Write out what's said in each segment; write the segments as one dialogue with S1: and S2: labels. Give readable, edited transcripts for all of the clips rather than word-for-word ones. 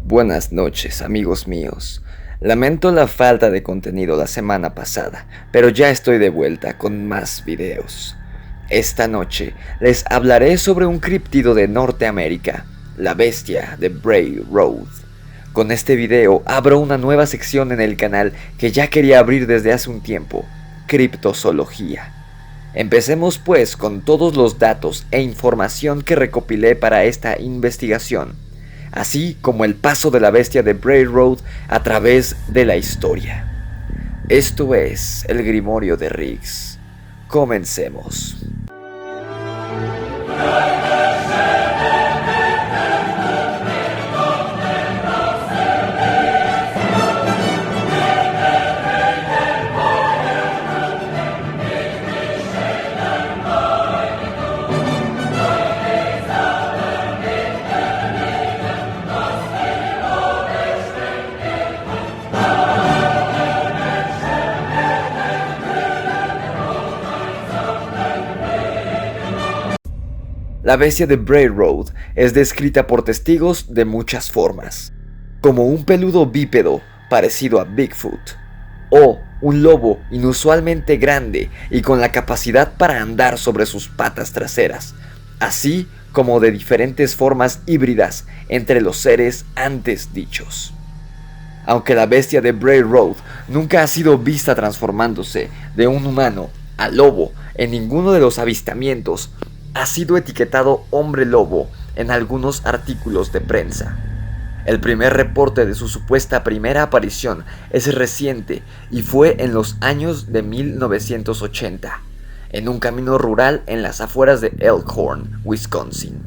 S1: Buenas noches, amigos míos. Lamento la falta de contenido la semana pasada, pero ya estoy de vuelta con más videos. Esta noche les hablaré sobre un críptido de Norteamérica, la bestia de Bray Road. Con este video abro una nueva sección en el canal que ya quería abrir desde hace un tiempo, criptozoología. Empecemos pues con todos los datos e información que recopilé para esta investigación, así como el paso de la bestia de Bray Road a través de la historia. Esto es el Grimorio de Riggs. Comencemos. La bestia de Bray Road es descrita por testigos de muchas formas, como un peludo bípedo parecido a Bigfoot, o un lobo inusualmente grande y con la capacidad para andar sobre sus patas traseras, así como de diferentes formas híbridas entre los seres antes dichos. Aunque la bestia de Bray Road nunca ha sido vista transformándose de un humano a lobo en ninguno de los avistamientos, ha sido etiquetado hombre lobo en algunos artículos de prensa. El primer reporte de su supuesta primera aparición es reciente y fue en los años de 1980, en un camino rural en las afueras de Elkhorn, Wisconsin.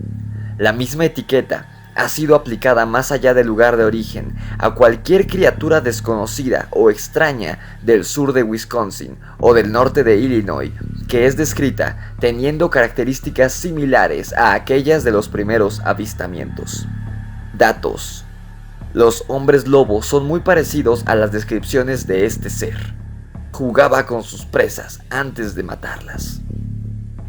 S1: La misma etiqueta ha sido aplicada más allá del lugar de origen a cualquier criatura desconocida o extraña del sur de Wisconsin o del norte de Illinois que es descrita teniendo características similares a aquellas de los primeros avistamientos. Datos. Los hombres lobo son muy parecidos a las descripciones de este ser. Jugaba con sus presas antes de matarlas.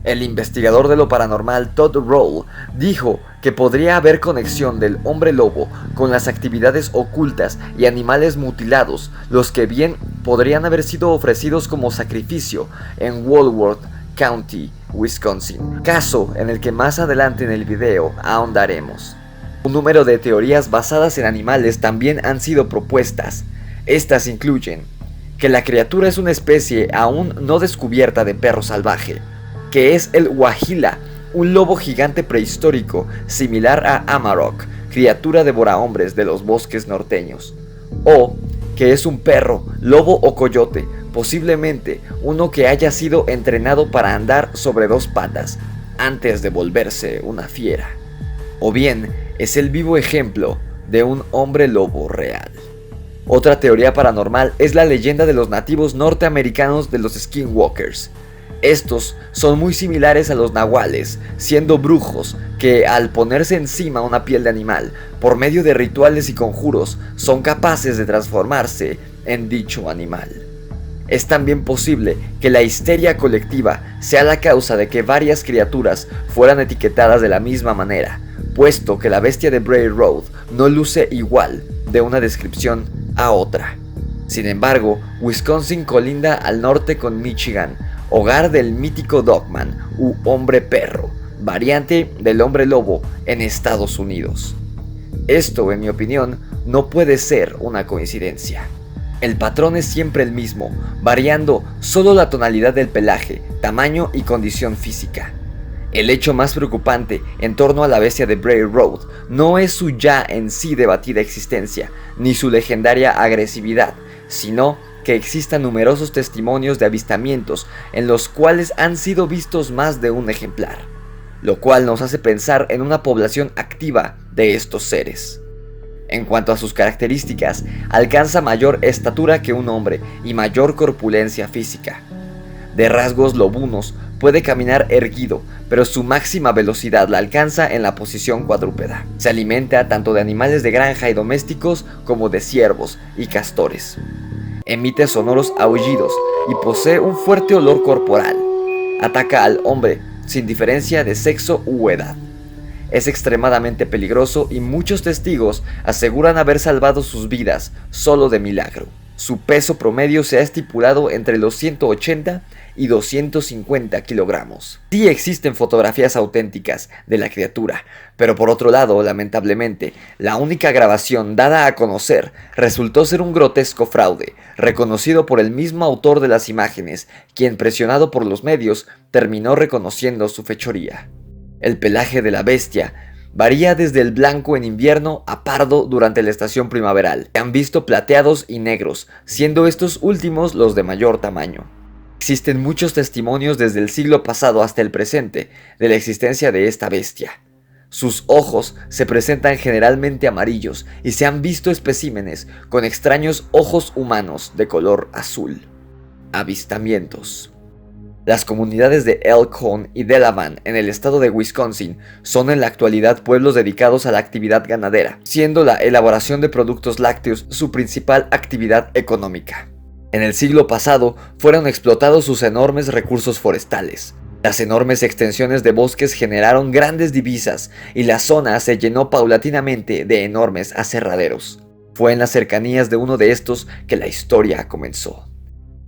S1: El investigador de lo paranormal Todd Roll dijo que podría haber conexión del hombre lobo con las actividades ocultas y animales mutilados, los que bien podrían haber sido ofrecidos como sacrificio en Walworth County, Wisconsin, caso en el que más adelante en el video ahondaremos. Un número de teorías basadas en animales también han sido propuestas. Estas incluyen que la criatura es una especie aún no descubierta de perro salvaje, que es el Wahila, un lobo gigante prehistórico similar a Amarok, criatura devorahombres de los bosques norteños, o que es un perro, lobo o coyote, posiblemente uno que haya sido entrenado para andar sobre dos patas antes de volverse una fiera, o bien es el vivo ejemplo de un hombre lobo real. Otra teoría paranormal es la leyenda de los nativos norteamericanos de los Skinwalkers. Estos son muy similares a los nahuales, siendo brujos que al ponerse encima una piel de animal, por medio de rituales y conjuros, son capaces de transformarse en dicho animal. Es también posible que la histeria colectiva sea la causa de que varias criaturas fueran etiquetadas de la misma manera, puesto que la bestia de Bray Road no luce igual de una descripción a otra. Sin embargo, Wisconsin colinda al norte con Michigan, hogar del mítico Dogman u hombre perro, variante del hombre lobo en Estados Unidos. Esto, en mi opinión, no puede ser una coincidencia. El patrón es siempre el mismo, variando solo la tonalidad del pelaje, tamaño y condición física. El hecho más preocupante en torno a la bestia de Bray Road no es su ya en sí debatida existencia, ni su legendaria agresividad, sino que existan numerosos testimonios de avistamientos en los cuales han sido vistos más de un ejemplar, lo cual nos hace pensar en una población activa de estos seres. En cuanto a sus características, alcanza mayor estatura que un hombre y mayor corpulencia física. De rasgos lobunos, puede caminar erguido, pero su máxima velocidad la alcanza en la posición cuadrúpeda. Se alimenta tanto de animales de granja y domésticos como de ciervos y castores. Emite sonoros aullidos y posee un fuerte olor corporal. Ataca al hombre sin diferencia de sexo u edad. es extremadamente peligroso y muchos testigos aseguran haber salvado sus vidas solo de milagro. Su peso promedio se ha estipulado entre los 180 y 250 kilogramos. Sí existen fotografías auténticas de la criatura, pero por otro lado, lamentablemente, la única grabación dada a conocer resultó ser un grotesco fraude, reconocido por el mismo autor de las imágenes, quien, presionado por los medios, terminó reconociendo su fechoría. El pelaje de la bestia varía desde el blanco en invierno a pardo durante la estación primaveral. Se han visto plateados y negros, siendo estos últimos los de mayor tamaño. Existen muchos testimonios desde el siglo pasado hasta el presente de la existencia de esta bestia. Sus ojos se presentan generalmente amarillos y se han visto especímenes con extraños ojos humanos de color azul. Avistamientos. Las comunidades de Elkhorn y Delavan en el estado de Wisconsin son en la actualidad pueblos dedicados a la actividad ganadera, siendo la elaboración de productos lácteos su principal actividad económica. En el siglo pasado fueron explotados sus enormes recursos forestales. Las enormes extensiones de bosques generaron grandes divisas y la zona se llenó paulatinamente de enormes aserraderos. Fue en las cercanías de uno de estos que la historia comenzó.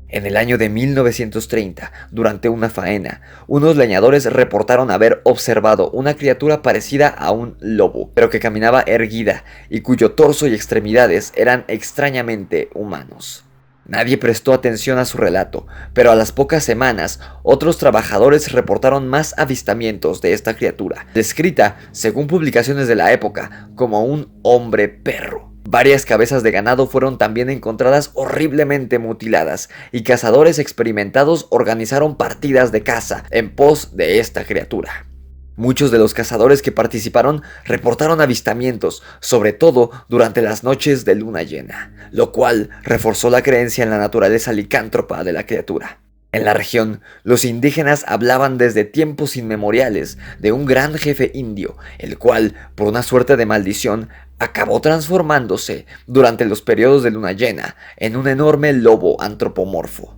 S1: En el año de 1930, durante una faena, unos leñadores reportaron haber observado una criatura parecida a un lobo, pero que caminaba erguida y cuyo torso y extremidades eran extrañamente humanos. Nadie prestó atención a su relato, pero a las pocas semanas, otros trabajadores reportaron más avistamientos de esta criatura, descrita, según publicaciones de la época, como un hombre perro. Varias cabezas de ganado fueron también encontradas horriblemente mutiladas, y cazadores experimentados organizaron partidas de caza en pos de esta criatura. Muchos de los cazadores que participaron reportaron avistamientos, sobre todo durante las noches de luna llena, lo cual reforzó la creencia en la naturaleza licántropa de la criatura. En la región, los indígenas hablaban desde tiempos inmemoriales de un gran jefe indio, el cual, por una suerte de maldición, acabó transformándose, durante los periodos de luna llena, en un enorme lobo antropomorfo.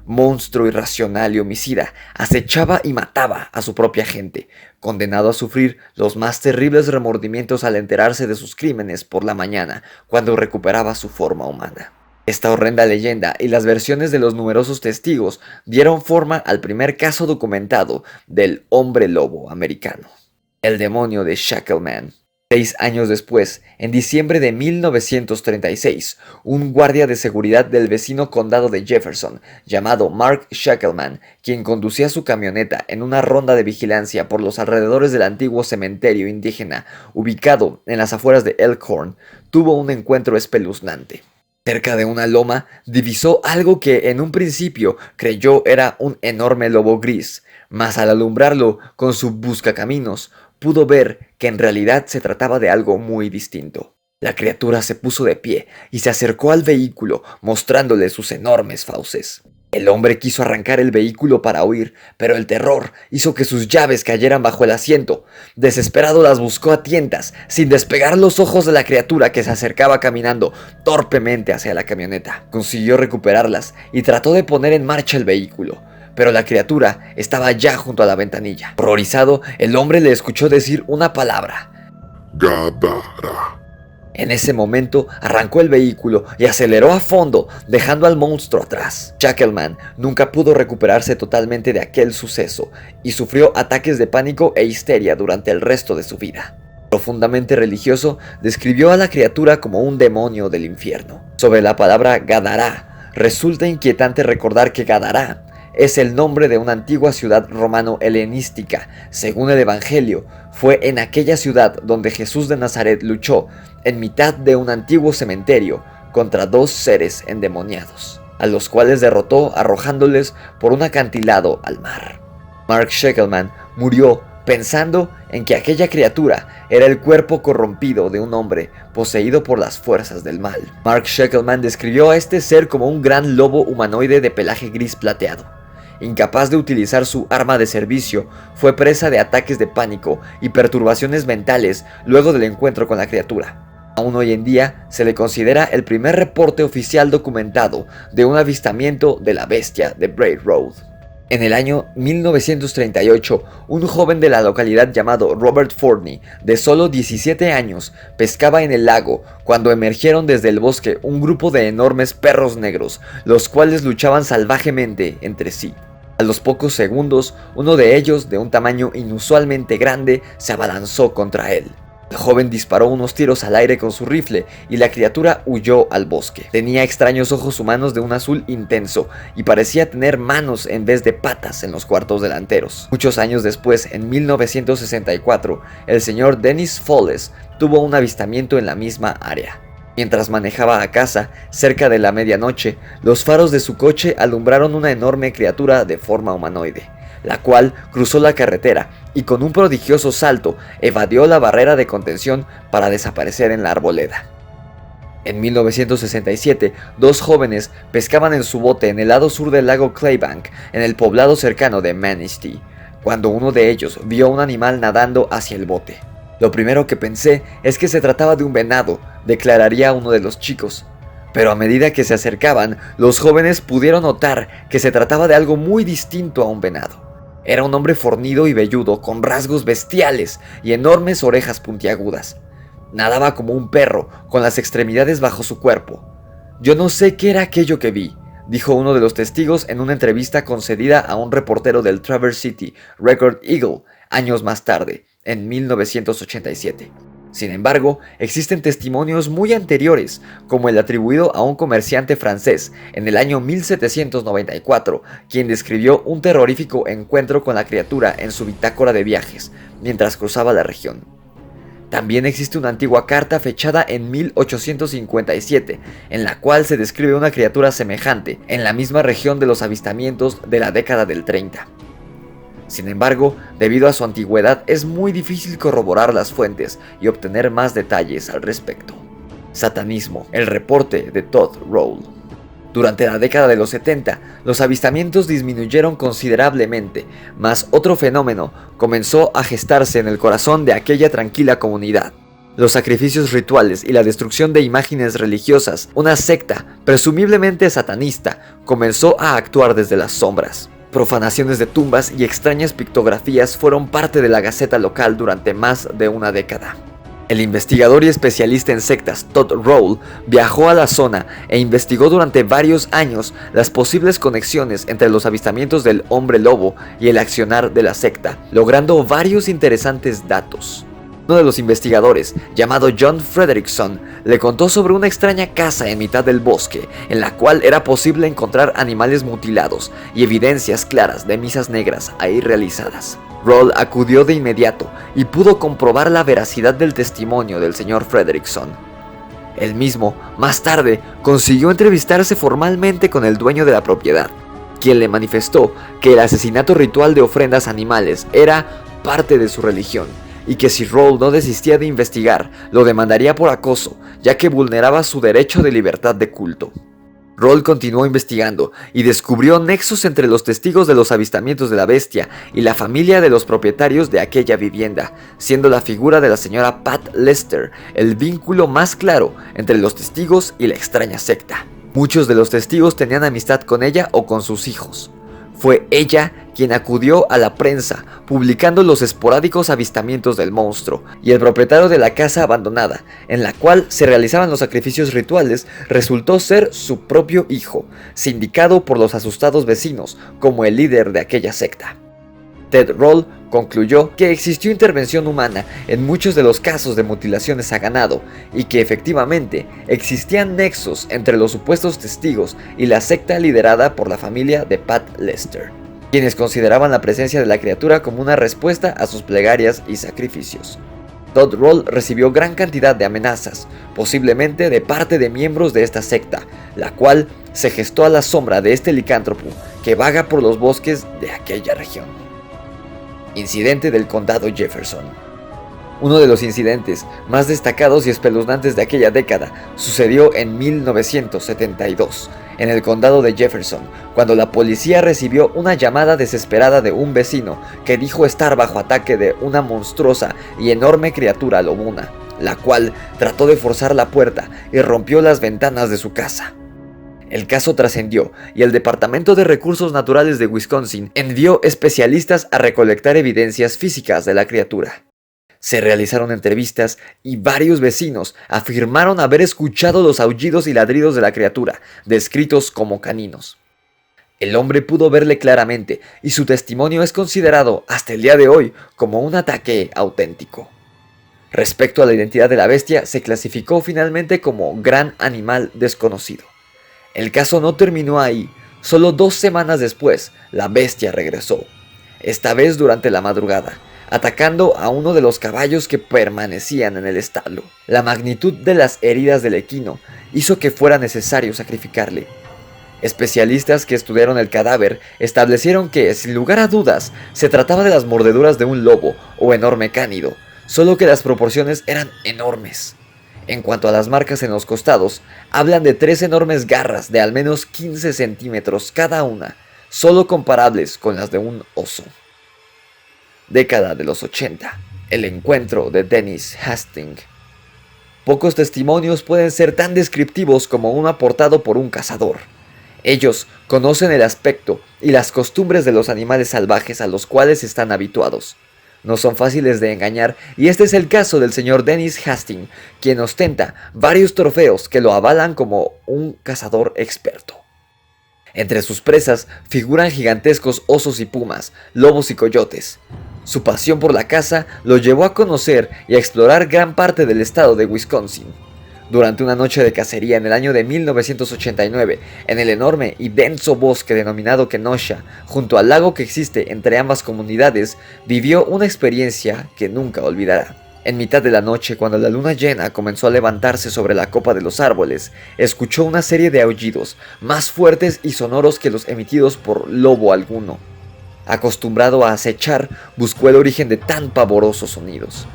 S1: Monstruo irracional y homicida, acechaba y mataba a su propia gente, condenado a sufrir los más terribles remordimientos al enterarse de sus crímenes por la mañana, cuando recuperaba su forma humana. Esta horrenda leyenda y las versiones de los numerosos testigos dieron forma al primer caso documentado del hombre lobo americano, el demonio de Shackleman. 6 años después, en diciembre de 1936, un guardia de seguridad del vecino condado de Jefferson, llamado Mark Shackleman, quien conducía su camioneta en una ronda de vigilancia por los alrededores del antiguo cementerio indígena ubicado en las afueras de Elkhorn, tuvo un encuentro espeluznante. Cerca de una loma, divisó algo que en un principio creyó era un enorme lobo gris, mas al alumbrarlo con su buscacaminos, pudo ver que en realidad se trataba de algo muy distinto. La criatura se puso de pie y se acercó al vehículo, mostrándole sus enormes fauces. El hombre quiso arrancar el vehículo para huir, pero el terror hizo que sus llaves cayeran bajo el asiento. Desesperado las buscó a tientas, sin despegar los ojos de la criatura que se acercaba caminando torpemente hacia la camioneta. Consiguió recuperarlas y trató de poner en marcha el vehículo, pero la criatura estaba ya junto a la ventanilla. Horrorizado, el hombre le escuchó decir una palabra:
S2: Gadara.
S1: En ese momento arrancó el vehículo y aceleró a fondo, dejando al monstruo atrás. Shackleman nunca pudo recuperarse totalmente de aquel suceso y sufrió ataques de pánico e histeria durante el resto de su vida. Profundamente religioso, describió a la criatura como un demonio del infierno. Sobre la palabra Gadara, resulta inquietante recordar que Gadara es el nombre de una antigua ciudad romano-helenística. Según el Evangelio, fue en aquella ciudad donde Jesús de Nazaret luchó, en mitad de un antiguo cementerio, contra 2 seres endemoniados, a los cuales derrotó arrojándoles por un acantilado al mar. Mark Shackleman murió pensando en que aquella criatura era el cuerpo corrompido de un hombre poseído por las fuerzas del mal. Mark Shackleman describió a este ser como un gran lobo humanoide de pelaje gris plateado. Incapaz de utilizar su arma de servicio, fue presa de ataques de pánico y perturbaciones mentales luego del encuentro con la criatura. Aún hoy en día se le considera el primer reporte oficial documentado de un avistamiento de la bestia de Braid Road. En el año 1938, un joven de la localidad llamado Robert Forney, de solo 17 años, pescaba en el lago cuando emergieron desde el bosque un grupo de enormes perros negros, los cuales luchaban salvajemente entre sí. A los pocos segundos, uno de ellos, de un tamaño inusualmente grande, se abalanzó contra él. El joven disparó unos tiros al aire con su rifle y la criatura huyó al bosque. Tenía extraños ojos humanos de un azul intenso y parecía tener manos en vez de patas en los cuartos delanteros. Muchos años después, en 1964, el señor Dennis Folles tuvo un avistamiento en la misma área. Mientras manejaba a casa, cerca de la medianoche, los faros de su coche alumbraron una enorme criatura de forma humanoide, la cual cruzó la carretera y con un prodigioso salto evadió la barrera de contención para desaparecer en la arboleda. En 1967, dos jóvenes pescaban en su bote en el lado sur del lago Claybank, en el poblado cercano de Manistee, cuando uno de ellos vio un animal nadando hacia el bote. Lo primero que pensé es que se trataba de un venado, declararía uno de los chicos. Pero a medida que se acercaban, los jóvenes pudieron notar que se trataba de algo muy distinto a un venado. Era un hombre fornido y velludo, con rasgos bestiales y enormes orejas puntiagudas. Nadaba como un perro, con las extremidades bajo su cuerpo. «Yo no sé qué era aquello que vi», dijo uno de los testigos en una entrevista concedida a un reportero del Traverse City Record Eagle años más tarde, en 1987. Sin embargo, existen testimonios muy anteriores, como el atribuido a un comerciante francés en el año 1794, quien describió un terrorífico encuentro con la criatura en su bitácora de viajes, mientras cruzaba la región. También existe una antigua carta fechada en 1857, en la cual se describe una criatura semejante en la misma región de los avistamientos de la década del 30. Sin embargo, debido a su antigüedad es muy difícil corroborar las fuentes y obtener más detalles al respecto. Satanismo, el reporte de Todd Roll. Durante la década de los 70, los avistamientos disminuyeron considerablemente, mas otro fenómeno comenzó a gestarse en el corazón de aquella tranquila comunidad. Los sacrificios rituales y la destrucción de imágenes religiosas, una secta, presumiblemente satanista, comenzó a actuar desde las sombras. Profanaciones de tumbas y extrañas pictografías fueron parte de la gaceta local durante más de una década. El investigador y especialista en sectas Todd Roll viajó a la zona e investigó durante varios años las posibles conexiones entre los avistamientos del hombre lobo y el accionar de la secta, logrando varios interesantes datos. Uno de los investigadores, llamado John Frederickson, le contó sobre una extraña casa en mitad del bosque, en la cual era posible encontrar animales mutilados y evidencias claras de misas negras ahí realizadas. Roll acudió de inmediato y pudo comprobar la veracidad del testimonio del señor Frederickson. Él mismo, más tarde, consiguió entrevistarse formalmente con el dueño de la propiedad, quien le manifestó que el asesinato ritual de ofrendas animales era parte de su religión, y que si Roll no desistía de investigar, lo demandaría por acoso, ya que vulneraba su derecho de libertad de culto. Roll continuó investigando y descubrió nexos entre los testigos de los avistamientos de la bestia y la familia de los propietarios de aquella vivienda, siendo la figura de la señora Pat Lester el vínculo más claro entre los testigos y la extraña secta. Muchos de los testigos tenían amistad con ella o con sus hijos. Fue ella quien acudió a la prensa, publicando los esporádicos avistamientos del monstruo, y el propietario de la casa abandonada, en la cual se realizaban los sacrificios rituales, resultó ser su propio hijo, sindicado por los asustados vecinos como el líder de aquella secta. Ted Roll concluyó que existió intervención humana en muchos de los casos de mutilaciones a ganado y que efectivamente existían nexos entre los supuestos testigos y la secta liderada por la familia de Pat Lester, quienes consideraban la presencia de la criatura como una respuesta a sus plegarias y sacrificios. Todd Roll recibió gran cantidad de amenazas, posiblemente de parte de miembros de esta secta, la cual se gestó a la sombra de este licántropo que vaga por los bosques de aquella región. Incidente del condado Jefferson. Uno de los incidentes más destacados y espeluznantes de aquella década sucedió en 1972, en el condado de Jefferson, cuando la policía recibió una llamada desesperada de un vecino que dijo estar bajo ataque de una monstruosa y enorme criatura lobuna, la cual trató de forzar la puerta y rompió las ventanas de su casa. El caso trascendió y el Departamento de Recursos Naturales de Wisconsin envió especialistas a recolectar evidencias físicas de la criatura. Se realizaron entrevistas y varios vecinos afirmaron haber escuchado los aullidos y ladridos de la criatura, descritos como caninos. El hombre pudo verle claramente y su testimonio es considerado hasta el día de hoy como un ataque auténtico. Respecto a la identidad de la bestia, se clasificó finalmente como gran animal desconocido. El caso no terminó ahí. Solo 2 semanas después, la bestia regresó, esta vez durante la madrugada, atacando a uno de los caballos que permanecían en el establo. La magnitud de las heridas del equino hizo que fuera necesario sacrificarle. Especialistas que estudiaron el cadáver establecieron que, sin lugar a dudas, se trataba de las mordeduras de un lobo o enorme cánido, solo que las proporciones eran enormes. En cuanto a las marcas en los costados, hablan de 3 enormes garras de al menos 15 centímetros cada una, solo comparables con las de un oso. Década de los 80. El encuentro de Dennis Hastings. Pocos testimonios pueden ser tan descriptivos como uno aportado por un cazador. Ellos conocen el aspecto y las costumbres de los animales salvajes a los cuales están habituados. No son fáciles de engañar y este es el caso del señor Dennis Hastings, quien ostenta varios trofeos que lo avalan como un cazador experto. Entre sus presas figuran gigantescos osos y pumas, lobos y coyotes. Su pasión por la caza lo llevó a conocer y a explorar gran parte del estado de Wisconsin. Durante una noche de cacería en el año de 1989, en el enorme y denso bosque denominado Kenosha, junto al lago que existe entre ambas comunidades, vivió una experiencia que nunca olvidará. En mitad de la noche, cuando la luna llena comenzó a levantarse sobre la copa de los árboles, escuchó una serie de aullidos, más fuertes y sonoros que los emitidos por lobo alguno. Acostumbrado a acechar, buscó el origen de tan pavorosos sonidos.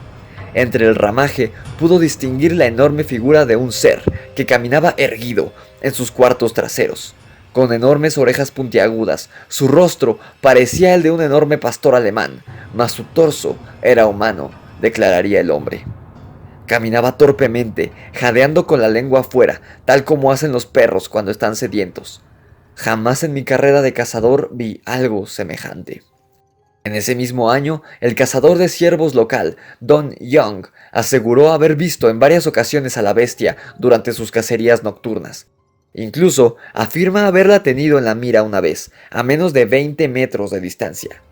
S1: Entre el ramaje pudo distinguir la enorme figura de un ser que caminaba erguido en sus cuartos traseros. Con enormes orejas puntiagudas, su rostro parecía el de un enorme pastor alemán, mas su torso era humano, declararía el hombre. Caminaba torpemente, jadeando con la lengua afuera, tal como hacen los perros cuando están sedientos. Jamás en mi carrera de cazador vi algo semejante. En ese mismo año, el cazador de ciervos local, Don Young, aseguró haber visto en varias ocasiones a la bestia durante sus cacerías nocturnas. Incluso afirma haberla tenido en la mira una vez, a menos de 20 metros de distancia.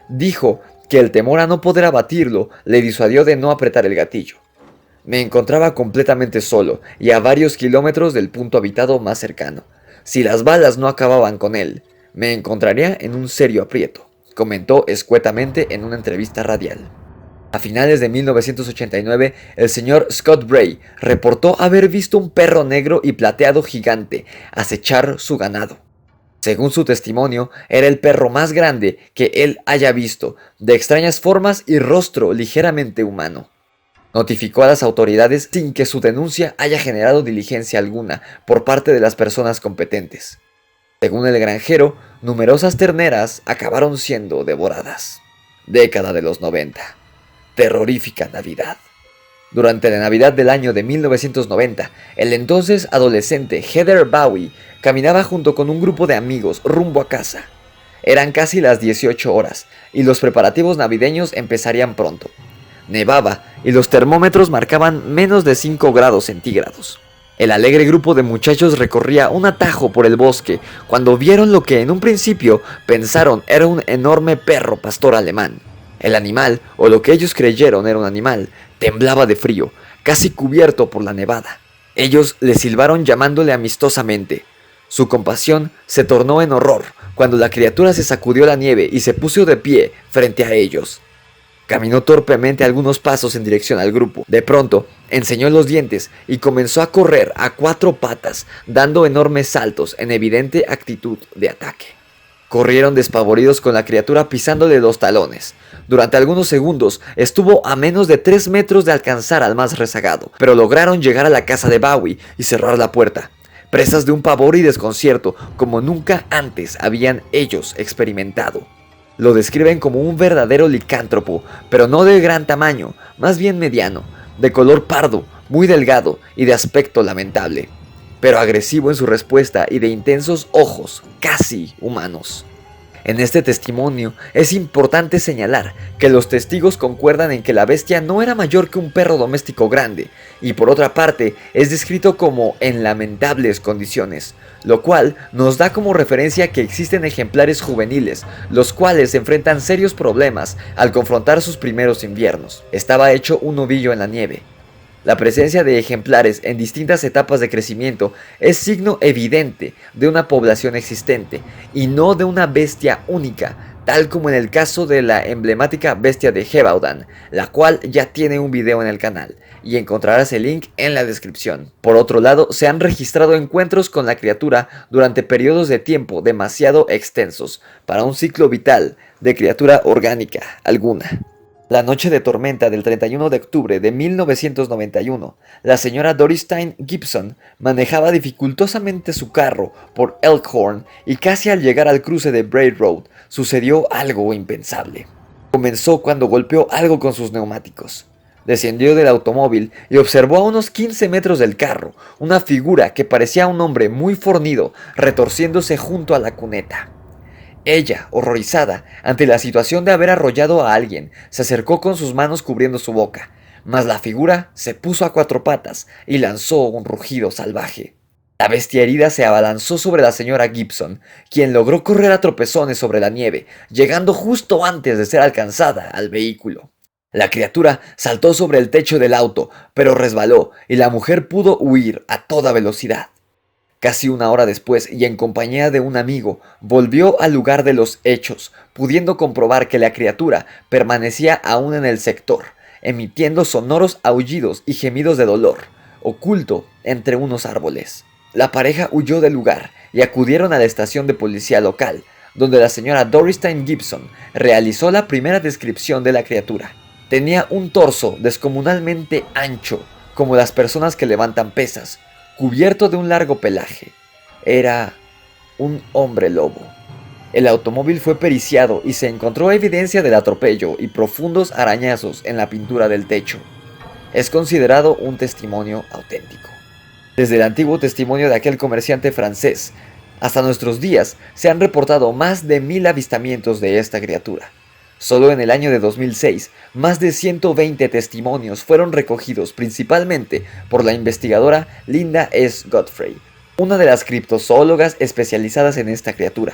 S1: Dijo que el temor a no poder abatirlo le disuadió de no apretar el gatillo. Me encontraba completamente solo y a varios kilómetros del punto habitado más cercano. Si las balas no acababan con él, me encontraría en un serio aprieto, comentó escuetamente en una entrevista radial. A finales de 1989, el señor Scott Bray reportó haber visto un perro negro y plateado gigante acechar su ganado. Según su testimonio, era el perro más grande que él haya visto, de extrañas formas y rostro ligeramente humano. Notificó a las autoridades sin que su denuncia haya generado diligencia alguna por parte de las personas competentes. Según el granjero, numerosas terneras acabaron siendo devoradas. Década de los 90. Terrorífica Navidad. Durante la Navidad del año de 1990, el entonces adolescente Heather Bowie caminaba junto con un grupo de amigos rumbo a casa. Eran casi las 18 horas y los preparativos navideños empezarían pronto. Nevaba y los termómetros marcaban menos de 5 grados centígrados. El alegre grupo de muchachos recorría un atajo por el bosque cuando vieron lo que en un principio pensaron era un enorme perro pastor alemán. El animal, o lo que ellos creyeron era un animal, temblaba de frío, casi cubierto por la nevada. Ellos le silbaron llamándole amistosamente. Su compasión se tornó en horror cuando la criatura se sacudió la nieve y se puso de pie frente a ellos. Caminó torpemente algunos pasos en dirección al grupo. De pronto, enseñó los dientes y comenzó a correr a 4 patas, dando enormes saltos en evidente actitud de ataque. Corrieron despavoridos con la criatura pisándole los talones. Durante algunos segundos estuvo a menos de 3 metros de alcanzar al más rezagado, pero lograron llegar a la casa de Bowie y cerrar la puerta, presas de un pavor y desconcierto como nunca antes habían ellos experimentado. Lo describen como un verdadero licántropo, pero no de gran tamaño, más bien mediano, de color pardo, muy delgado y de aspecto lamentable. pero agresivo en su respuesta y de intensos ojos, casi humanos. En este testimonio es importante señalar que los testigos concuerdan en que la bestia no era mayor que un perro doméstico grande, y por otra parte es descrito como en lamentables condiciones, lo cual nos da como referencia que existen ejemplares juveniles, los cuales enfrentan serios problemas al confrontar sus primeros inviernos. Estaba hecho un ovillo en la nieve. La presencia de ejemplares en distintas etapas de crecimiento es signo evidente de una población existente y no de una bestia única, tal como en el caso de la emblemática bestia de Gévaudan, la cual ya tiene un video en el canal, y encontrarás el link en la descripción. Por otro lado, se han registrado encuentros con la criatura durante periodos de tiempo demasiado extensos para un ciclo vital de criatura orgánica alguna. La noche de tormenta del 31 de octubre de 1991, la señora Doristine Gibson manejaba dificultosamente su carro por Elkhorn y casi al llegar al cruce de Braid Road sucedió algo impensable. Comenzó cuando golpeó algo con sus neumáticos. Descendió del automóvil y observó a unos 15 metros del carro una figura que parecía un hombre muy fornido retorciéndose junto a la cuneta. Ella, horrorizada ante la situación de haber arrollado a alguien, se acercó con sus manos cubriendo su boca, mas la figura se puso a cuatro patas y lanzó un rugido salvaje. La bestia herida se abalanzó sobre la señora Gibson, quien logró correr a tropezones sobre la nieve, llegando justo antes de ser alcanzada al vehículo. La criatura saltó sobre el techo del auto, pero resbaló y la mujer pudo huir a toda velocidad. Casi una hora después, y en compañía de un amigo, volvió al lugar de los hechos, pudiendo comprobar que la criatura permanecía aún en el sector, emitiendo sonoros aullidos y gemidos de dolor, oculto entre unos árboles. La pareja huyó del lugar y acudieron a la estación de policía local, donde la señora Doristine Gibson realizó la primera descripción de la criatura. Tenía un torso descomunalmente ancho, como las personas que levantan pesas, cubierto de un largo pelaje. Era un hombre lobo. El automóvil fue periciado y se encontró evidencia del atropello y profundos arañazos en la pintura del techo. Es considerado un testimonio auténtico. Desde el antiguo testimonio de aquel comerciante francés hasta nuestros días se han reportado más de 1000 avistamientos de esta criatura. Solo en el año de 2006, más de 120 testimonios fueron recogidos principalmente por la investigadora Linda S. Godfrey, una de las criptozoólogas especializadas en esta criatura.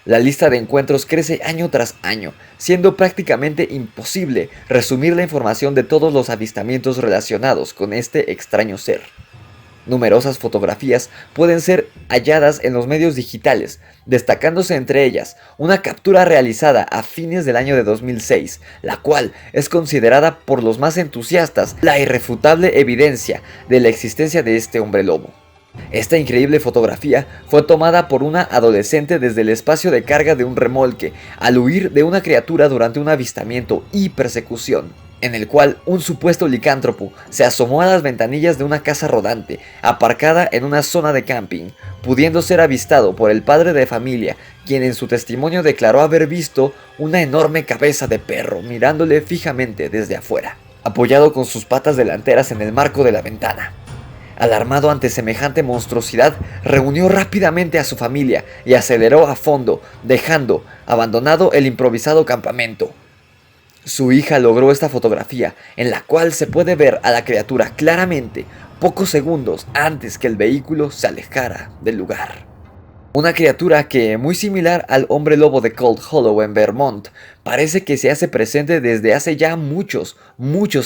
S1: La lista de encuentros crece año tras año, siendo prácticamente imposible resumir la información de todos los avistamientos relacionados con este extraño ser. Numerosas fotografías pueden ser halladas en los medios digitales, destacándose entre ellas una captura realizada a fines del año de 2006, la cual es considerada por los más entusiastas la irrefutable evidencia de la existencia de este hombre lobo. Esta increíble fotografía fue tomada por una adolescente desde el espacio de carga de un remolque al huir de una criatura durante un avistamiento y persecución, en el cual un supuesto licántropo se asomó a las ventanillas de una casa rodante, aparcada en una zona de camping, pudiendo ser avistado por el padre de familia, quien en su testimonio declaró haber visto una enorme cabeza de perro mirándole fijamente desde afuera, apoyado con sus patas delanteras en el marco de la ventana. Alarmado ante semejante monstruosidad, reunió rápidamente a su familia y aceleró a fondo, dejando abandonado el improvisado campamento. Su hija logró esta fotografía, en la cual se puede ver a la criatura claramente, pocos segundos antes que el vehículo se alejara del lugar. Una criatura que, muy similar al hombre lobo de Cold Hollow en Vermont, parece que se hace presente desde hace ya muchos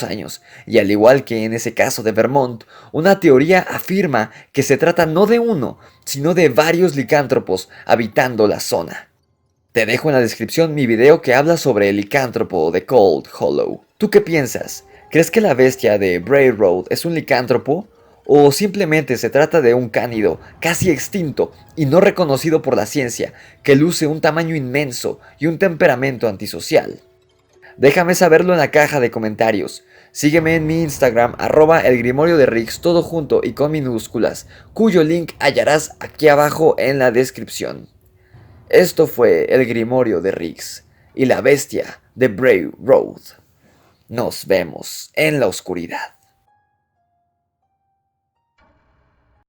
S1: años, y al igual que en ese caso de Vermont, una teoría afirma que se trata no de uno, sino de varios licántropos habitando la zona. Te dejo en la descripción mi video que habla sobre el licántropo de Cold Hollow. ¿Tú qué piensas? ¿Crees que la bestia de Braid Road es un licántropo? ¿O simplemente se trata de un cánido casi extinto y no reconocido por la ciencia que luce un tamaño inmenso y un temperamento antisocial? Déjame saberlo en la caja de comentarios. Sígueme en mi Instagram @elgrimorioderix, todo junto y con minúsculas, cuyo link hallarás aquí abajo en la descripción. Esto fue el Grimorio de Rix y la bestia de Braid Road. Nos vemos en la oscuridad.